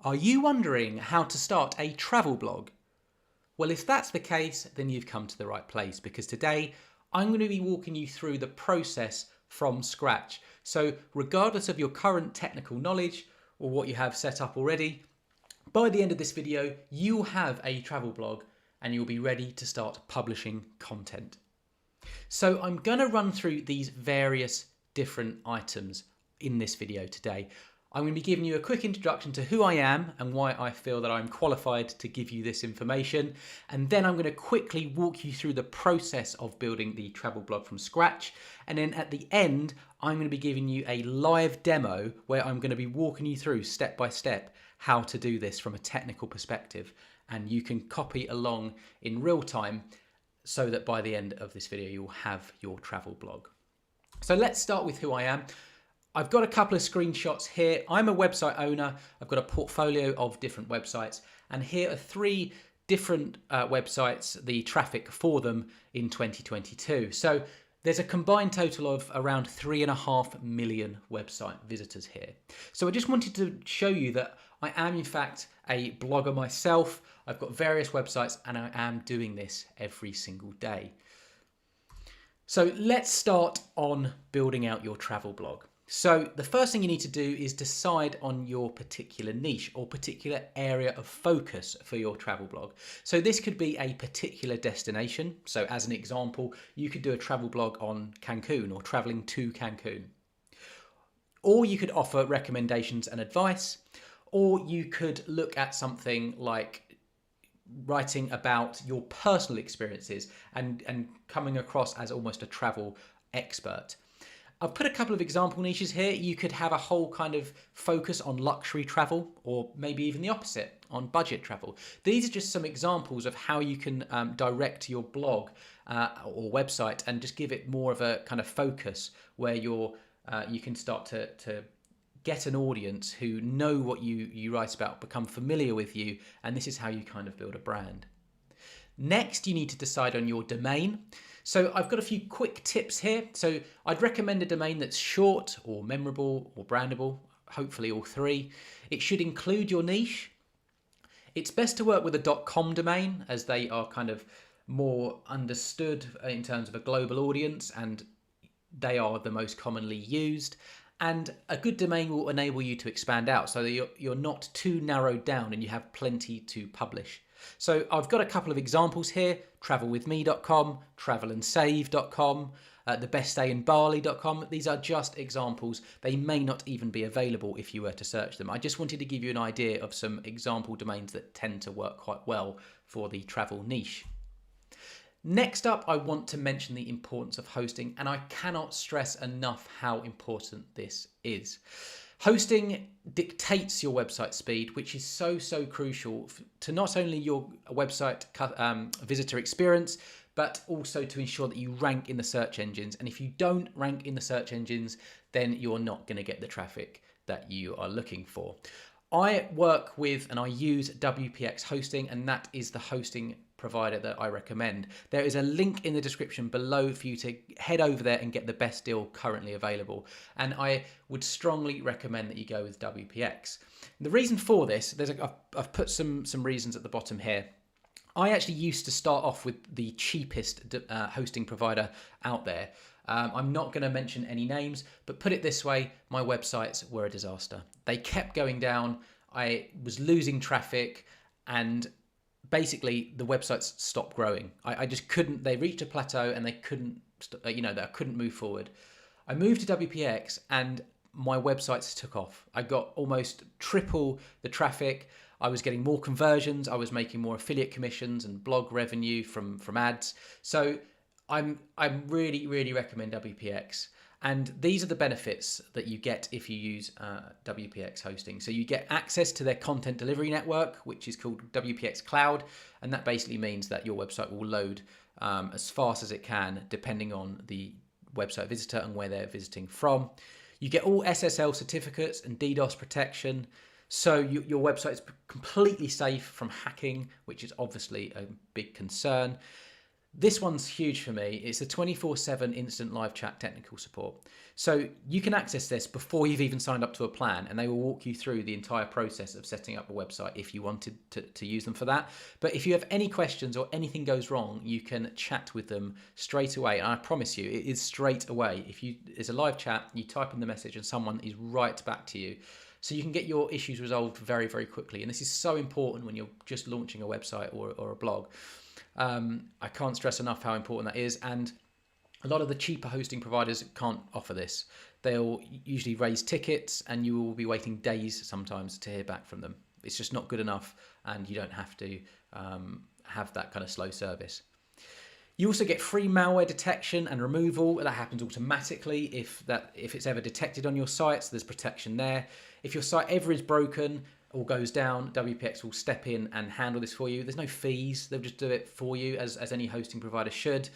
Are you wondering how to start a travel blog? Well, if that's the case, then you've come to the right place, because today I'm going to be walking you through the process from scratch. So regardless of your current technical knowledge or what you have set up already, by the end of this video, you'll have a travel blog and you'll be ready to start publishing content. So I'm going to run through these various different items in this video today. I'm going to be giving you a quick introduction to who I am and why I feel that I'm qualified to give you this information. And then I'm going to quickly walk you through the process of building the travel blog from scratch. And then at the end, I'm going to be giving you a live demo where I'm going to be walking you through step by step how to do this from a technical perspective. And you can copy along in real time so that by the end of this video, you'll have your travel blog. So let's start with who I am. I've got a couple of screenshots here. I'm a website owner. I've got a portfolio of different websites, and here are three different websites, the traffic for them in 2022. So there's a combined total of around 3.5 million website visitors here. So I just wanted to show you that I am in fact a blogger myself. I've got various websites and I am doing this every single day. So let's start on building out your travel blog. So the first thing you need to do is decide on your particular niche or particular area of focus for your travel blog. So this could be a particular destination. So as an example, you could do a travel blog on Cancun or traveling to Cancun. Or you could offer recommendations and advice, or you could look at something like writing about your personal experiences and coming across as almost a travel expert. I've put a couple of example niches here. You could have a whole kind of focus on luxury travel, or maybe even the opposite, on budget travel. These are just some examples of how you can direct your blog or website and just give it more of a kind of focus where you can start to get an audience who know what you write about, become familiar with you, and this is how you kind of build a brand. Next, you need to decide on your domain. So I've got a few quick tips here. So I'd recommend a domain that's short or memorable or brandable, hopefully all three. It should include your niche. It's best to work with a .com domain as they are kind of more understood in terms of a global audience and they are the most commonly used. And a good domain will enable you to expand out so that you're not too narrowed down and you have plenty to publish. So I've got a couple of examples here: travelwithme.com, travelandsave.com, thebestdayinbali.com. These are just examples. They may not even be available if you were to search them. I just wanted to give you an idea of some example domains that tend to work quite well for the travel niche. Next up, I want to mention the importance of hosting, and I cannot stress enough how important this is. Hosting dictates your website speed, which is so crucial to not only your website visitor experience, but also to ensure that you rank in the search engines. And if you don't rank in the search engines, then you're not going to get the traffic that you are looking for. I work with and I use WPX hosting, and that is the hosting provider that I recommend. There is a link in the description below for you to head over there and get the best deal currently available. And I would strongly recommend that you go with WPX. The reason for this, I've put some reasons at the bottom here. I actually used to start off with the cheapest hosting provider out there. I'm not going to mention any names, but put it this way, my websites were a disaster. They kept going down. I was losing traffic, and basically the websites stopped growing. I just couldn't. They reached a plateau and they couldn't, I couldn't move forward. I moved to WPX and my websites took off. I got almost triple the traffic. I was getting more conversions. I was making more affiliate commissions and blog revenue from ads. So I really recommend WPX. And these are the benefits that you get if you use WPX hosting. So you get access to their content delivery network, which is called WPX Cloud. And that basically means that your website will load as fast as it can, depending on the website visitor and where they're visiting from. You get all SSL certificates and DDoS protection. So your website is completely safe from hacking, which is obviously a big concern. This one's huge for me. It's a 24/7 instant live chat technical support. So you can access this before you've even signed up to a plan, and they will walk you through the entire process of setting up a website if you wanted to use them for that. But if you have any questions or anything goes wrong, you can chat with them straight away. And I promise you, it is straight away. It's a live chat, you type in the message and someone is right back to you. So you can get your issues resolved very, very quickly. And this is so important when you're just launching a website or a blog. I can't stress enough how important that is, and a lot of the cheaper hosting providers can't offer this. They'll usually raise tickets and you will be waiting days sometimes to hear back from them. It's just not good enough, and you don't have to have that kind of slow service. You also get free malware detection and removal. That happens automatically if it's ever detected on your site, so there's protection there. If your site ever is broken or goes down, WPX will step in and handle this for you. There's no fees, they'll just do it for you as any hosting provider should.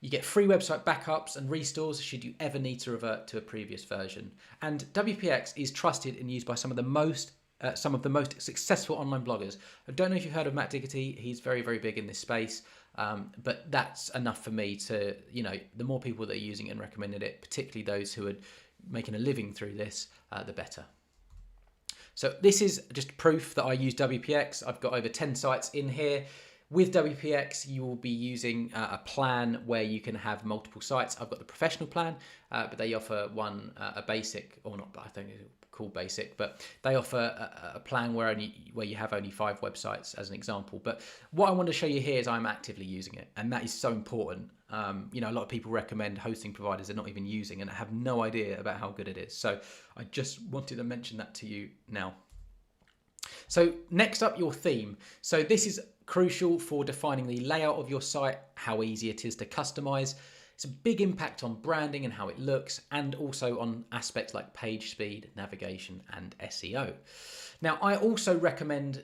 You get free website backups and restores should you ever need to revert to a previous version. And WPX is trusted and used by some of the most successful online bloggers. I don't know if you've heard of Matt Diggity. He's very, very big in this space. But that's enough for me to, the more people that are using it and recommending it, particularly those who are making a living through this, the better. So this is just proof that I use WPX. I've got over 10 sites in here. With WPX, you will be using a plan where you can have multiple sites. I've got the professional plan, but they offer a basic, or not, I think it's called basic, but they offer a plan where you have only 5 websites as an example. But what I want to show you here is I'm actively using it, and that is so important. A lot of people recommend hosting providers they're not even using and have no idea about how good it is. So I just wanted to mention that to you now. So next up, your theme. So this is crucial for defining the layout of your site, how easy it is to customize. It's a big impact on branding and how it looks, and also on aspects like page speed, navigation, and SEO. Now, I also recommend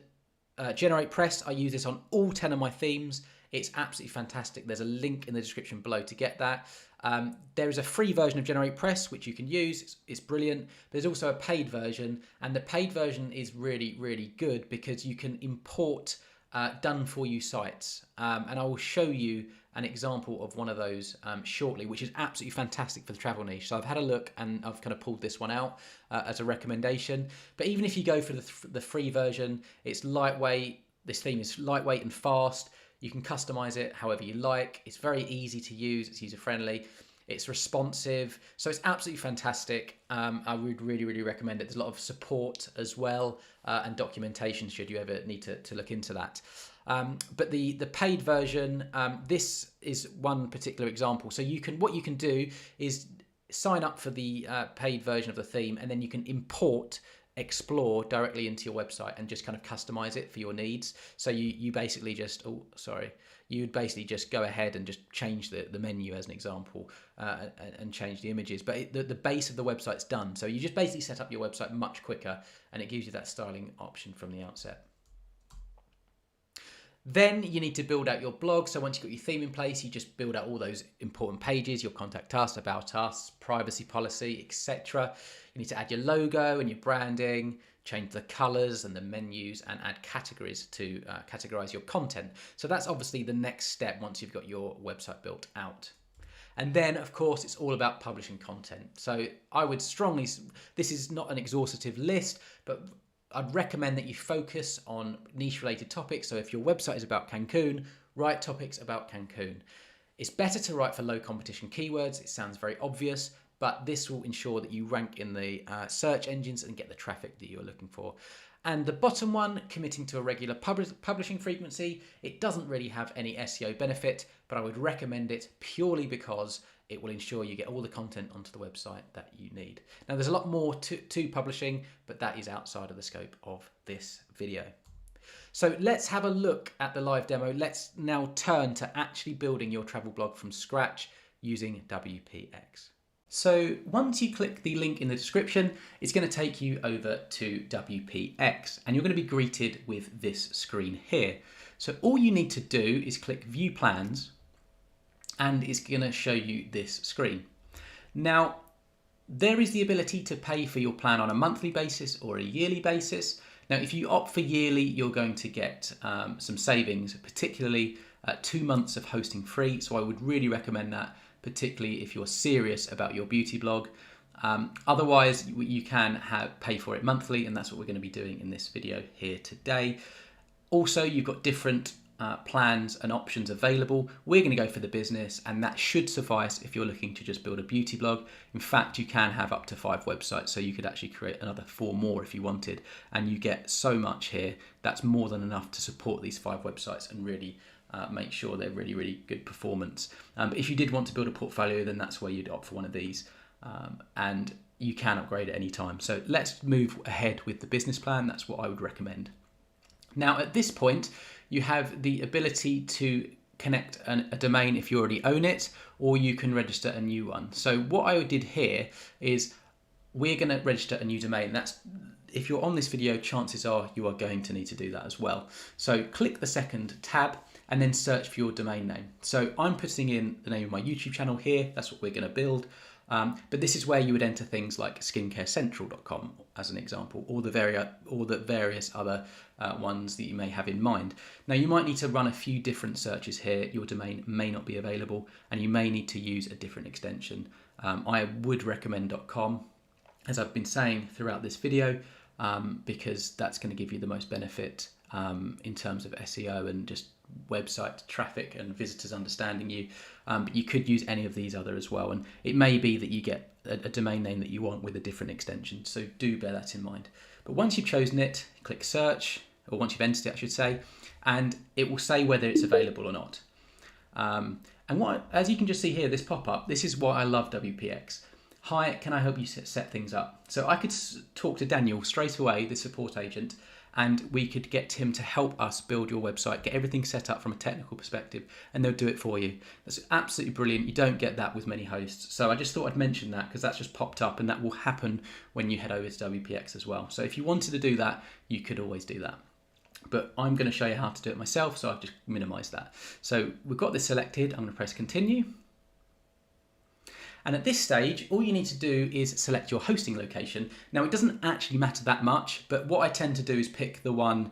GeneratePress. I use this on all 10 of my themes. It's absolutely fantastic. There's a link in the description below to get that. There is a free version of GeneratePress, which you can use. It's brilliant. There's also a paid version, and the paid version is really, really good because you can import done-for-you sites. And I will show you an example of one of those shortly, which is absolutely fantastic for the travel niche. So I've had a look and I've kind of pulled this one out as a recommendation. But even if you go for the free version, it's lightweight. This theme is lightweight and fast. You can customize it however you like. It's very easy to use. It's user-friendly. It's responsive. So it's absolutely fantastic. I would really, really recommend it. There's a lot of support as well and documentation should you ever need to look into that. But the paid version, this is one particular example. So what you can do is sign up for the paid version of the theme, and then you can import Explore directly into your website and just kind of customize it for your needs. So you basically just, you would basically just go ahead and just change the menu as an example and change the images. But the base of the website's done. So you just basically set up your website much quicker, and it gives you that styling option from the outset. Then you need to build out your blog. So once you've got your theme in place, you just build out all those important pages, your contact us, about us, privacy policy, etc. You need to add your logo and your branding, change the colors and the menus, and add categories to categorize your content. So that's obviously the next step once you've got your website built out. And then, of course, it's all about publishing content. So I would strongly, this is not an exhaustive list, but I'd recommend that you focus on niche-related topics. So if your website is about Cancun, write topics about Cancun. It's better to write for low competition keywords. It sounds very obvious, but this will ensure that you rank in the search engines and get the traffic that you're looking for. And the bottom one, committing to a regular publishing frequency, it doesn't really have any SEO benefit, but I would recommend it purely because it will ensure you get all the content onto the website that you need. Now, there's a lot more to publishing, but that is outside of the scope of this video. So let's have a look at the live demo. Let's now turn to actually building your travel blog from scratch using WPX. So once you click the link in the description, it's going to take you over to WPX, and you're going to be greeted with this screen here. So all you need to do is click View Plans, and it's going to show you this screen. Now, there is the ability to pay for your plan on a monthly basis or a yearly basis. Now, if you opt for yearly, you're going to get some savings, particularly 2 months of hosting free. So I would really recommend that, particularly if you're serious about your beauty blog. Otherwise, you can pay for it monthly, and that's what we're going to be doing in this video here today. Also, you've got different plans and options available. We're going to go for the business, and that should suffice if you're looking to just build a beauty blog. In fact, you can have up to 5 websites, so you could actually create another 4 more if you wanted, and you get so much here that's more than enough to support these 5 websites and really make sure they're really, really good performance. But if you did want to build a portfolio, then that's where you'd opt for one of these, and you can upgrade at any time. So let's move ahead with the business plan. That's what I would recommend. Now, at this point, you have the ability to connect a domain if you already own it, or you can register a new one. So what I did here is we're going to register a new domain. That's, if you're on this video, chances are you are going to need to do that as well. So click the second tab and then search for your domain name. So I'm putting in the name of my YouTube channel here. That's what we're going to build. But this is where you would enter things like skincarecentral.com as an example, or the various other ones that you may have in mind. Now, you might need to run a few different searches here. Your domain may not be available, and you may need to use a different extension. I would recommend .com, as I've been saying throughout this video, because that's going to give you the most benefit in terms of SEO and just website traffic and visitors understanding you. But you could use any of these other as well, and it may be that you get a domain name that you want with a different extension, so do bear that in mind. But once you've chosen it, click search, or once you've entered it I should say, and it will say whether it's available or not. And as you can just see here, this pop-up, this is why I love WPX. Hi, can I help you set things up? So I could talk to Daniel straight away, the support agent, and we could get him to help us build your website, get everything set up from a technical perspective, and they'll do it for you. That's absolutely brilliant. You don't get that with many hosts. So I just thought I'd mention that because that's just popped up, and that will happen when you head over to WPX as well. So if you wanted to do that, you could always do that. But I'm going to show you how to do it myself, so I've just minimized that. So we've got this selected. I'm going to press continue. And at this stage, all you need to do is select your hosting location. Now, it doesn't actually matter that much, but what I tend to do is pick the one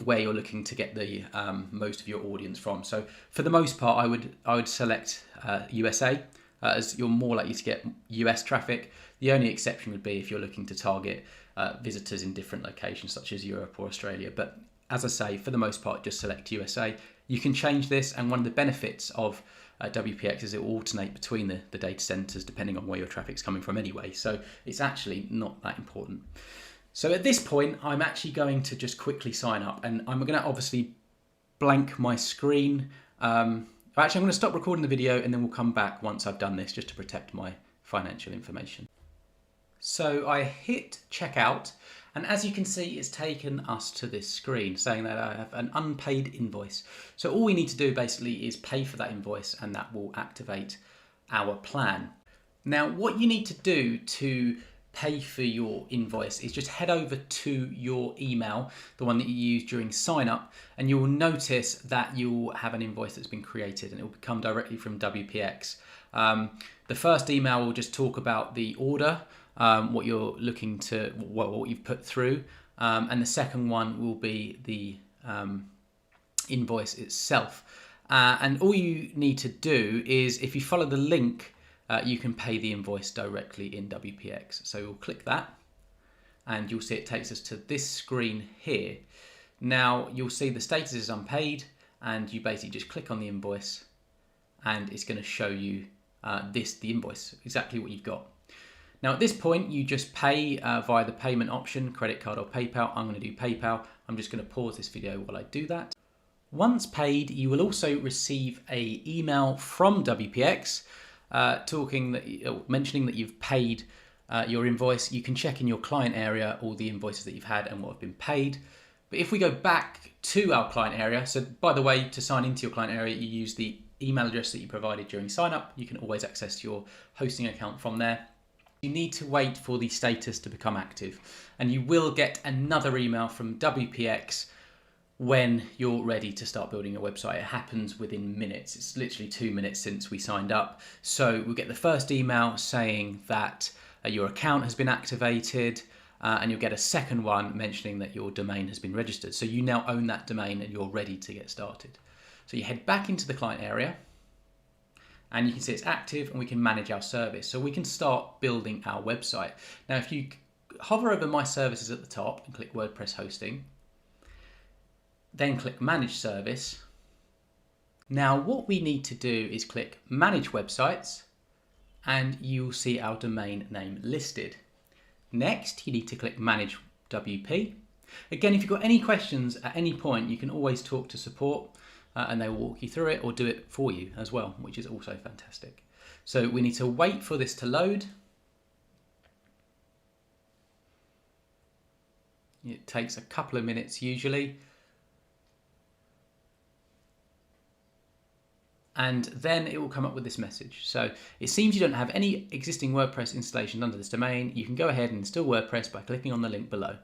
where you're looking to get the most of your audience from. So for the most part, I would select USA, as you're more likely to get US traffic. The only exception would be if you're looking to target visitors in different locations, such as Europe or Australia. But as I say, for the most part, just select USA. You can change this, and one of the benefits of WPX is it will alternate between the data centers depending on where your traffic's coming from anyway. So it's actually not that important. So at this point, I'm actually going to just quickly sign up, and I'm going to obviously blank my screen. Actually, I'm going to stop recording the video, and then we'll come back once I've done this, just to protect my financial information. So I hit checkout, and as you can see, it's taken us to this screen saying that I have an unpaid invoice. So all we need to do basically is pay for that invoice, and that will activate our plan. Now, what you need to do to pay for your invoice is just head over to your email, the one that you used during sign up, and you will notice that you'll have an invoice that's been created, and it will come directly from WPX. The first email will just talk about the order, what you're looking to, what you've put through, and the second one will be the invoice itself. And all you need to do is, if you follow the link, you can pay the invoice directly in WPX. So we'll click that, and you'll see it takes us to this screen here. Now you'll see the status is unpaid, and you basically just click on the invoice, and it's going to show you the invoice, exactly what you've got. Now at this point, you just pay via the payment option, credit card or PayPal. I'm going to do PayPal. I'm just going to pause this video while I do that. Once paid, you will also receive an email from WPX mentioning that you've paid your invoice. You can check in your client area all the invoices that you've had and what have been paid. But if we go back to our client area, so by the way, to sign into your client area, you use the email address that you provided during sign up. You can always access your hosting account from there. You need to wait for the status to become active, and you will get another email from WPX when you're ready to start building your website. It happens within minutes. It's literally 2 minutes since we signed up. So we'll get the first email saying that your account has been activated, and you'll get a second one mentioning that your domain has been registered. So you now own that domain and you're ready to get started. So you head back into the client area and you can see it's active and we can manage our service. So we can start building our website. Now, if you hover over My Services at the top and click WordPress Hosting, then click Manage Service. Now, what we need to do is click Manage Websites and you'll see our domain name listed. Next, you need to click Manage WP. Again, if you've got any questions at any point, you can always talk to support and they will walk you through it or do it for you as well, which is also fantastic. So we need to wait for this to load. It takes a couple of minutes usually. And then it will come up with this message. So it seems you don't have any existing WordPress installation under this domain. You can go ahead and install WordPress by clicking on the link below.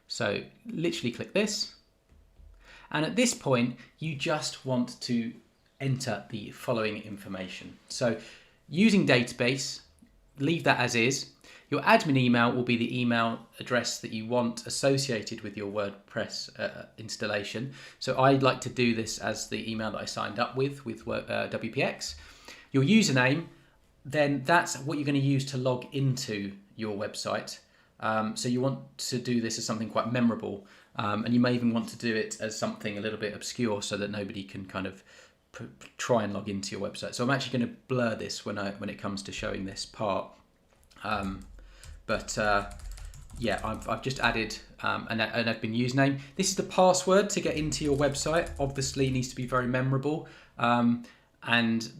So literally click this. And at this point, you just want to enter the following information. So using database, leave that as is. Your admin email will be the email address that you want associated with your WordPress installation. So I'd like to do this as the email that I signed up with WPX. Your username, then that's what you're going to use to log into your website. So you want to do this as something quite memorable, and you may even want to do it as something a little bit obscure so that nobody can kind of try and log into your website. So I'm actually going to blur this when it comes to showing this part. Yeah, I've just added an admin username. This is the password to get into your website. Obviously, needs to be very memorable, and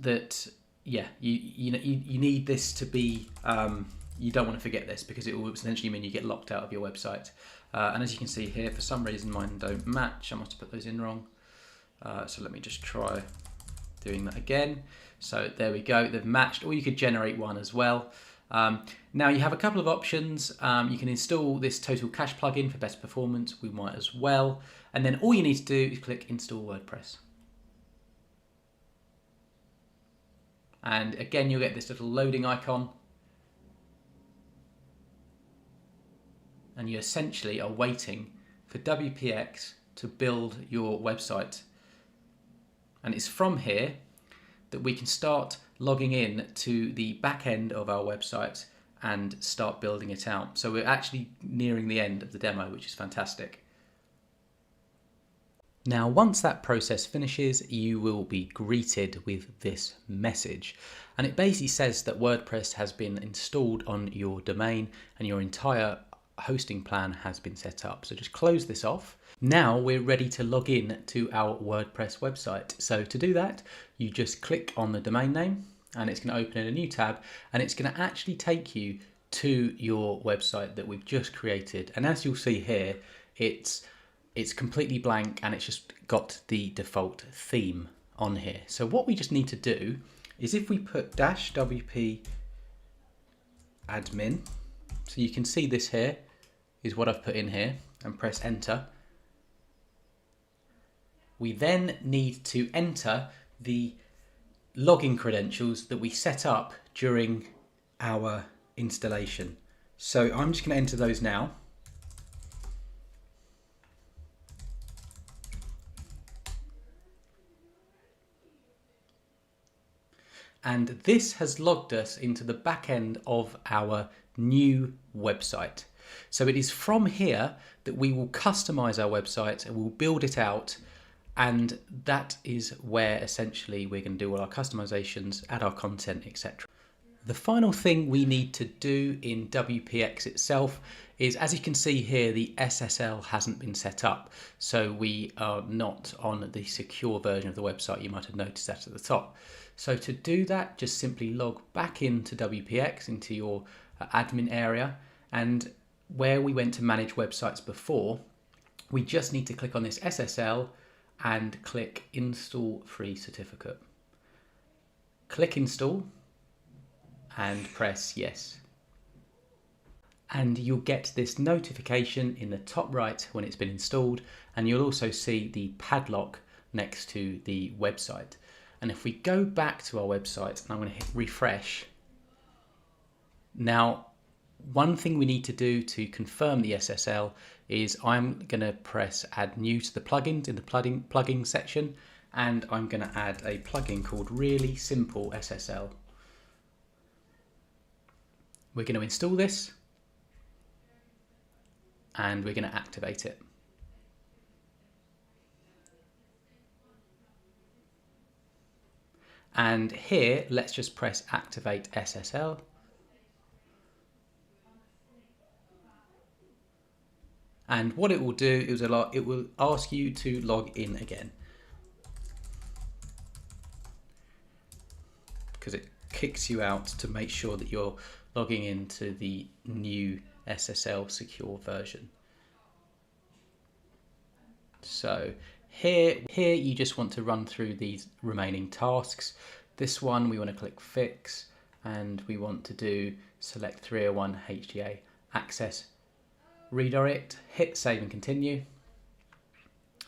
that you need this to be. You don't want to forget this because it will essentially mean you get locked out of your website. And as you can see here, for some reason mine don't match. I must have put those in wrong. So let me just try doing that again. So there we go, they've matched, or you could generate one as well. Now you have a couple of options. You can install this Total Cache plugin for best performance. We might as well. And then all you need to do is click Install WordPress. And again, you'll get this little loading icon. And you essentially are waiting for WPX to build your website. And it's from here that we can start logging in to the back end of our website and start building it out. So we're actually nearing the end of the demo, which is fantastic. Now, once that process finishes, you will be greeted with this message. And it basically says that WordPress has been installed on your domain and your entire hosting plan has been set up. So just close this off. Now we're ready to log in to our WordPress website. So to do that, you just click on the domain name and it's going to open in a new tab and it's going to actually take you to your website that we've just created. And as you'll see here, it's completely blank and it's just got the default theme on here. So what we just need to do is if we put -wp admin, so you can see this here is what I've put in here, and press enter. We then need to enter the login credentials that we set up during our installation. So I'm just going to enter those now. And this has logged us into the back end of our new website. So it is from here that we will customize our website and we'll build it out. And that is where essentially we're going to do all our customizations, add our content, etc. The final thing we need to do in WPX itself is, as you can see here, the SSL hasn't been set up. So we are not on the secure version of the website. You might have noticed that at the top. So to do that, just simply log back into WPX, into your admin area, and where we went to manage websites before, we just need to click on this SSL and click Install Free Certificate. Click Install and press Yes. And you'll get this notification in the top right when it's been installed, and you'll also see the padlock next to the website. And if we go back to our website, and I'm going to hit refresh. Now, one thing we need to do to confirm the SSL is I'm going to press add new to the plugins in the plugin section, and I'm going to add a plugin called Really Simple SSL. We're going to install this and we're going to activate it. And here, let's just press Activate SSL. And what it will do is it will ask you to log in again, because it kicks you out to make sure that you're logging into the new SSL secure version. So here you just want to run through these remaining tasks. This one we want to click Fix, and we want to do select 301 HTA access, redirect, hit save and continue.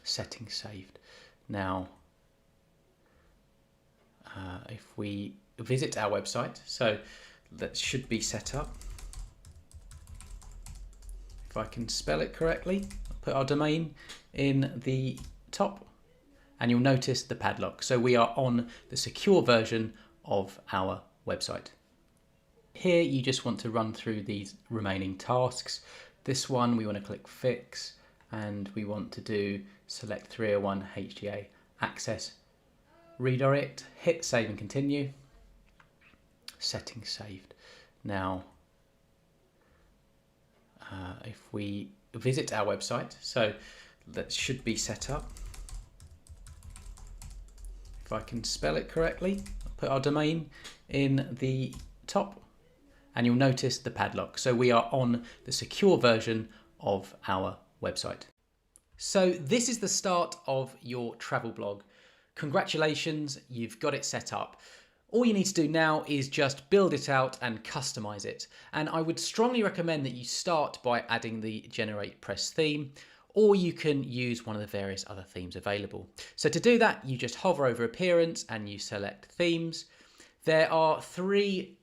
Settings saved. Now if we visit our website, so that should be set up. If I can spell it correctly, I'll put our domain in the top and you'll notice the padlock. So we are on the secure version of our website. Here you just want to run through these remaining tasks. This one we want to click Fix, and we want to do select 301 HTA access, redirect, hit save and continue. Settings saved. Now if we visit our website, so that should be set up. If I can spell it correctly, I'll put our domain in the top and you'll notice the padlock. So we are on the secure version of our website. So this is the start of your travel blog. Congratulations, you've got it set up. All you need to do now is just build it out and customize it. And I would strongly recommend that you start by adding the Generate Press theme, or you can use one of the various other themes available. So to do that, you just hover over Appearance and you select Themes. There are 3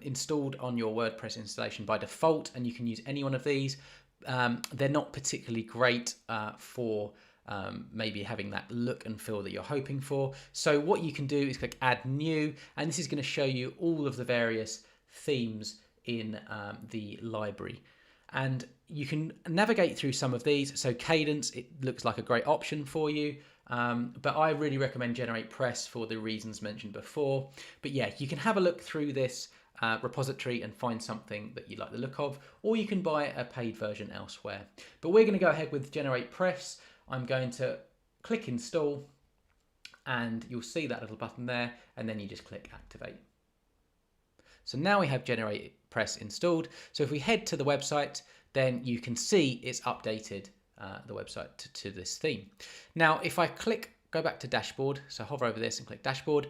installed on your WordPress installation by default, and you can use any one of these. They're not particularly great for maybe having that look and feel that you're hoping for. So what you can do is click Add New, and this is going to show you all of the various themes in the library. And you can navigate through some of these. So Cadence, it looks like a great option for you. But I really recommend Generate Press for the reasons mentioned before. But yeah, you can have a look through this repository and find something that you like the look of, or you can buy a paid version elsewhere. But we're going to go ahead with Generate Press. I'm going to click Install, and you'll see that little button there, and then you just click Activate. So now we have Generate Press installed. So if we head to the website, then you can see it's updated the website to this theme. Now, if I go back to Dashboard, so hover over this and click Dashboard,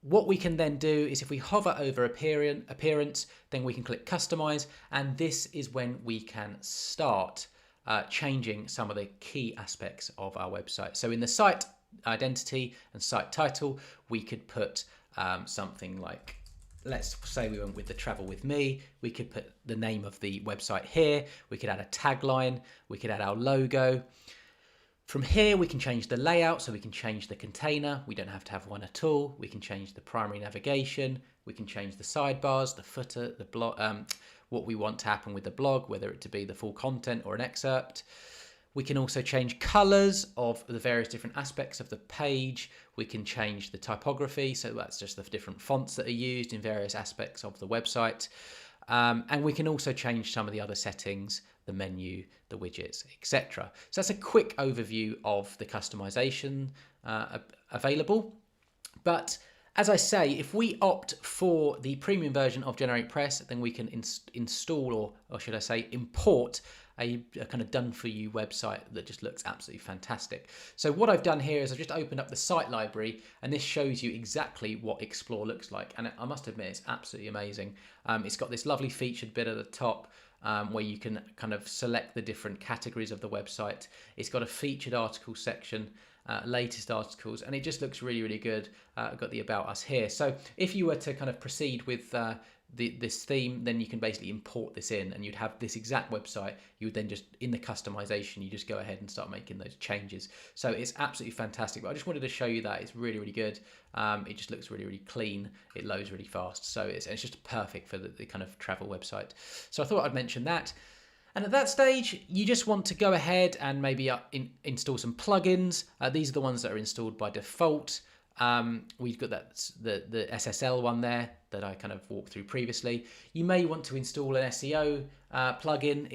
what we can then do is if we hover over Appearance, then we can click Customize, and this is when we can start changing some of the key aspects of our website. So in the site identity and site title, we could put something like, let's say we went with the Travel With Me. We could put the name of the website here. We could add a tagline. We could add our logo. From here, we can change the layout, so we can change the container. We don't have to have one at all. We can change the primary navigation. We can change the sidebars, the footer, the blog, what we want to happen with the blog, whether it to be the full content or an excerpt. We can also change colors of the various different aspects of the page. We can change the typography, so that's just the different fonts that are used in various aspects of the website. And we can also change some of the other settings, the menu, the widgets, etc. So that's a quick overview of the customization available. But as I say, if we opt for the premium version of Generate Press, then we can install, or should I say, import a kind of done-for-you website that just looks absolutely fantastic. So what I've done here is I've just opened up the site library, and this shows you exactly what Explore looks like. And I must admit, it's absolutely amazing. It's got this lovely featured bit at the top where you can kind of select the different categories of the website. It's got a featured article section, latest articles, and it just looks really, really good. I've got the About Us here. So if you were to kind of proceed with this theme, then you can basically import this in and you'd have this exact website. You would then just, in the customization, you just go ahead and start making those changes. So it's absolutely fantastic. But I just wanted to show you that it's really, really good. It just looks really, really clean. It loads really fast. So it's just perfect for the kind of travel website. So I thought I'd mention that. And at that stage, you just want to go ahead and maybe install some plugins. These are the ones that are installed by default. We've got the SSL one there that I kind of walked through previously. You may want to install an SEO plugin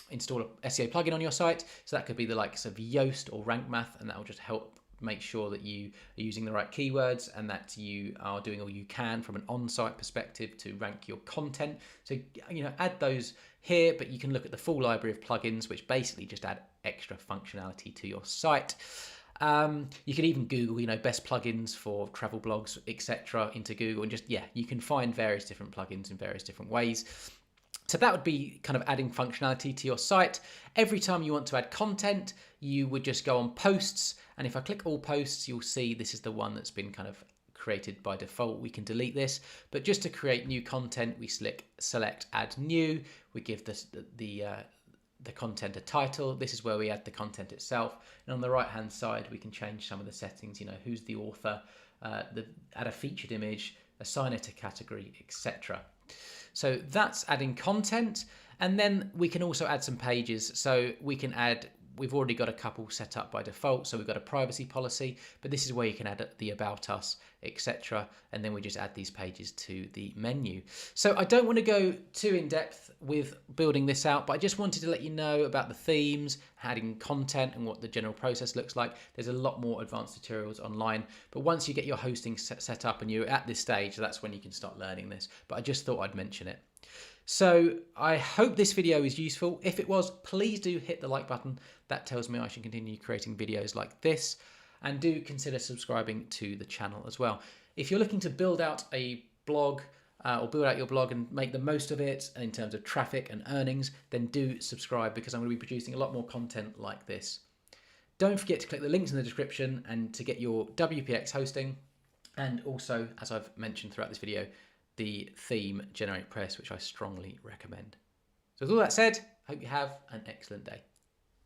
install an SEO plugin on your site. So that could be the likes of Yoast or Rank Math, and that will just help make sure that you are using the right keywords and that you are doing all you can from an on-site perspective to rank your content. So, add those here, but you can look at the full library of plugins, which basically just add extra functionality to your site. You can even Google, best plugins for travel blogs, etc. into Google, and you can find various different plugins in various different ways. So that would be kind of adding functionality to your site. Every time you want to add content, you would just go on posts. And if I click all posts, you'll see this is the one that's been kind of created by default. We can delete this, but just to create new content, we select add new. We give the content a title. This is where we add the content itself. And on the right hand side, we can change some of the settings, who's the author, add a featured image, assign it a category, etc. So that's adding content. And then we can also add some pages. So we've already got a couple set up by default. So we've got a privacy policy, but this is where you can add the about us, etc. And then we just add these pages to the menu. So I don't want to go too in depth with building this out, but I just wanted to let you know about the themes, adding content, and what the general process looks like. There's a lot more advanced tutorials online, but once you get your hosting set up and you're at this stage, that's when you can start learning this. But I just thought I'd mention it. So I hope this video is useful. If it was, please do hit the like button. That tells me I should continue creating videos like this, and do consider subscribing to the channel as well. If you're looking to build out a blog or build out your blog and make the most of it in terms of traffic and earnings, then do subscribe, because I'm going to be producing a lot more content like this. Don't forget to click the links in the description and to get your WPX hosting, and also, as I've mentioned throughout this video, the theme GeneratePress, which I strongly recommend. So with all that said, I hope you have an excellent day.